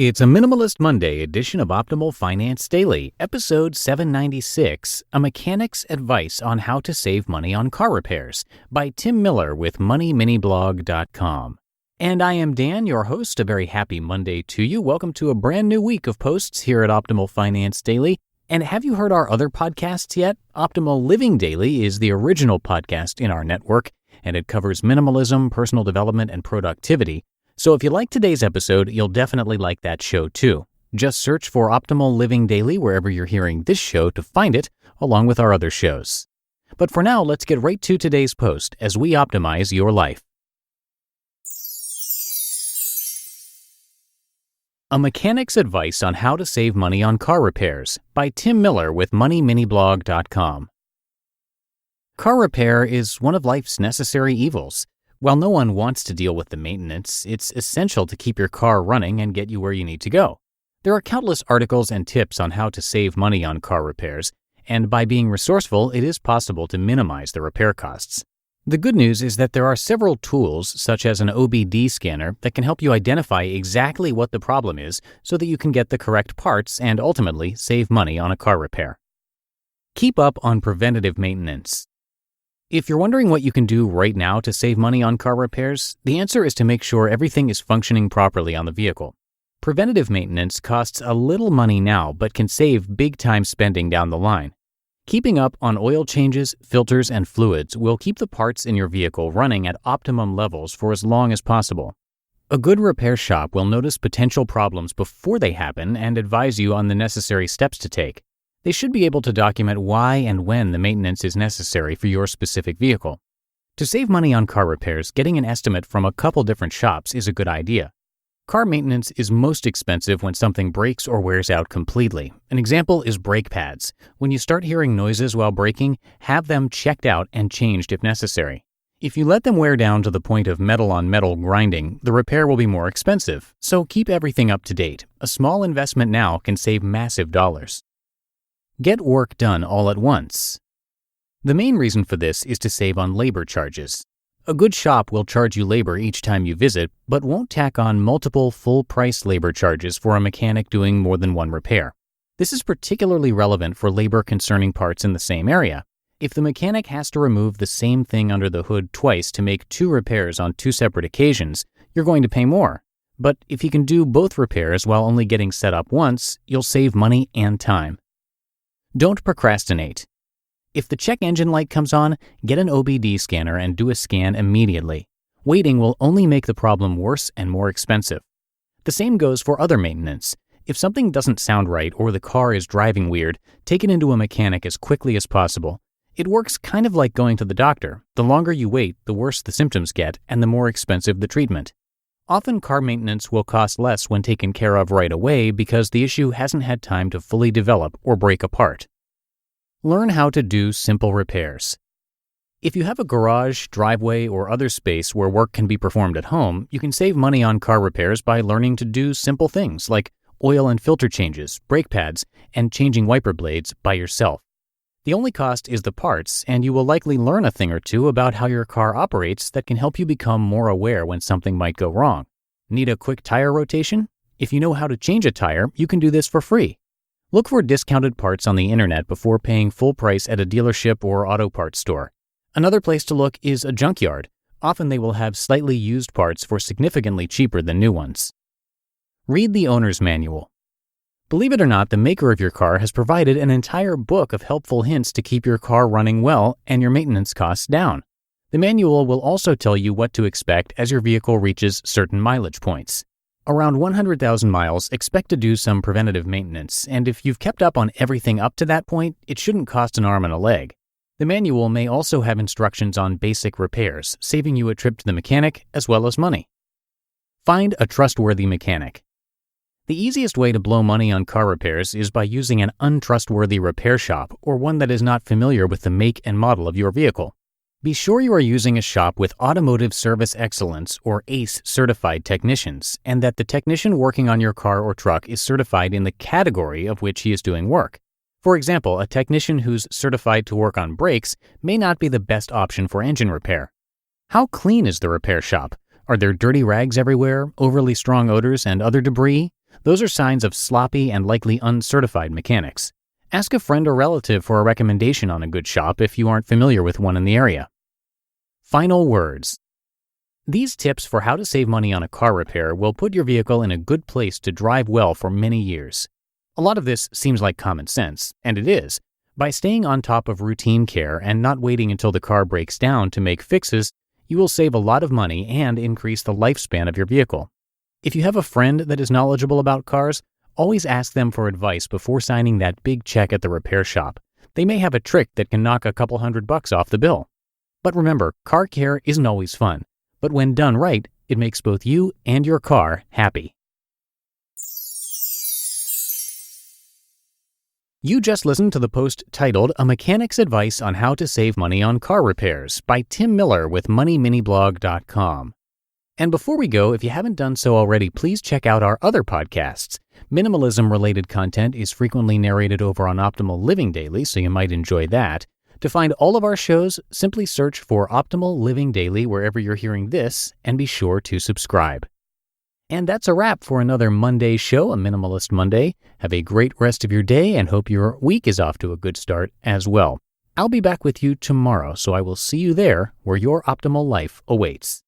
It's a Minimalist Monday edition of Optimal Finance Daily, episode 796, A Mechanic's Advice on How to Save Money on Car Repairs, by Tim Miller with MoneyMiniBlog.com. And I am Dan, your host. A very happy Monday to you. Welcome to a brand new week of posts here at Optimal Finance Daily. And have you heard our other podcasts yet? Optimal Living Daily is the original podcast in our network, and it covers minimalism, personal development, and productivity. So if you like today's episode, you'll definitely like that show too. Just search for Optimal Living Daily wherever you're hearing this show to find it, along with our other shows. But for now, let's get right to today's post as we optimize your life. A Mechanic's Advice on How to Save Money on Car Repairs, by Tim Miller with MoneyMiniBlog.com. Car repair is one of life's necessary evils. While no one wants to deal with the maintenance, it's essential to keep your car running and get you where you need to go. There are countless articles and tips on how to save money on car repairs, and by being resourceful, it is possible to minimize the repair costs. The good news is that there are several tools, such as an OBD scanner, that can help you identify exactly what the problem is so that you can get the correct parts and ultimately save money on a car repair. Keep up on preventative maintenance. If you're wondering what you can do right now to save money on car repairs, the answer is to make sure everything is functioning properly on the vehicle. Preventative maintenance costs a little money now, but can save big-time spending down the line. Keeping up on oil changes, filters, and fluids will keep the parts in your vehicle running at optimum levels for as long as possible. A good repair shop will notice potential problems before they happen and advise you on the necessary steps to take. They should be able to document why and when the maintenance is necessary for your specific vehicle. To save money on car repairs, getting an estimate from a couple different shops is a good idea. Car maintenance is most expensive when something breaks or wears out completely. An example is brake pads. When you start hearing noises while braking, have them checked out and changed if necessary. If you let them wear down to the point of metal-on-metal grinding, the repair will be more expensive, so keep everything up to date. A small investment now can save massive dollars. Get work done all at once. The main reason for this is to save on labor charges. A good shop will charge you labor each time you visit, but won't tack on multiple full-price labor charges for a mechanic doing more than one repair. This is particularly relevant for labor concerning parts in the same area. If the mechanic has to remove the same thing under the hood twice to make two repairs on two separate occasions, you're going to pay more. But if you can do both repairs while only getting set up once, you'll save money and time. Don't procrastinate. If the check engine light comes on, get an OBD scanner and do a scan immediately. Waiting will only make the problem worse and more expensive. The same goes for other maintenance. If something doesn't sound right or the car is driving weird, take it into a mechanic as quickly as possible. It works kind of like going to the doctor. The longer you wait, the worse the symptoms get and the more expensive the treatment. Often car maintenance will cost less when taken care of right away because the issue hasn't had time to fully develop or break apart. Learn how to do simple repairs. If you have a garage, driveway, or other space where work can be performed at home, you can save money on car repairs by learning to do simple things like oil and filter changes, brake pads, and changing wiper blades by yourself. The only cost is the parts, and you will likely learn a thing or two about how your car operates that can help you become more aware when something might go wrong. Need a quick tire rotation? If you know how to change a tire, you can do this for free. Look for discounted parts on the internet before paying full price at a dealership or auto parts store. Another place to look is a junkyard. Often they will have slightly used parts for significantly cheaper than new ones. Read the owner's manual. Believe it or not, the maker of your car has provided an entire book of helpful hints to keep your car running well and your maintenance costs down. The manual will also tell you what to expect as your vehicle reaches certain mileage points. Around 100,000 miles, expect to do some preventative maintenance, and if you've kept up on everything up to that point, it shouldn't cost an arm and a leg. The manual may also have instructions on basic repairs, saving you a trip to the mechanic as well as money. Find a trustworthy mechanic. The easiest way to blow money on car repairs is by using an untrustworthy repair shop or one that is not familiar with the make and model of your vehicle. Be sure you are using a shop with Automotive Service Excellence or ACE certified technicians, and that the technician working on your car or truck is certified in the category of which he is doing work. For example, a technician who's certified to work on brakes may not be the best option for engine repair. How clean is the repair shop? Are there dirty rags everywhere, overly strong odors, and other debris? Those are signs of sloppy and likely uncertified mechanics. Ask a friend or relative for a recommendation on a good shop if you aren't familiar with one in the area. Final words. These tips for how to save money on a car repair will put your vehicle in a good place to drive well for many years. A lot of this seems like common sense, and it is. By staying on top of routine care and not waiting until the car breaks down to make fixes, you will save a lot of money and increase the lifespan of your vehicle. If you have a friend that is knowledgeable about cars, always ask them for advice before signing that big check at the repair shop. They may have a trick that can knock a couple $100 off the bill. But remember, car care isn't always fun. But when done right, it makes both you and your car happy. You just listened to the post titled A Mechanic's Advice on How to Save Money on Car Repairs by Tim Miller with MoneyMiniBlog.com. And before we go, if you haven't done so already, please check out our other podcasts. Minimalism-related content is frequently narrated over on Optimal Living Daily, so you might enjoy that. To find all of our shows, simply search for Optimal Living Daily wherever you're hearing this, and be sure to subscribe. And that's a wrap for another Monday show, a Minimalist Monday. Have a great rest of your day and hope your week is off to a good start as well. I'll be back with you tomorrow, so I will see you there where your optimal life awaits.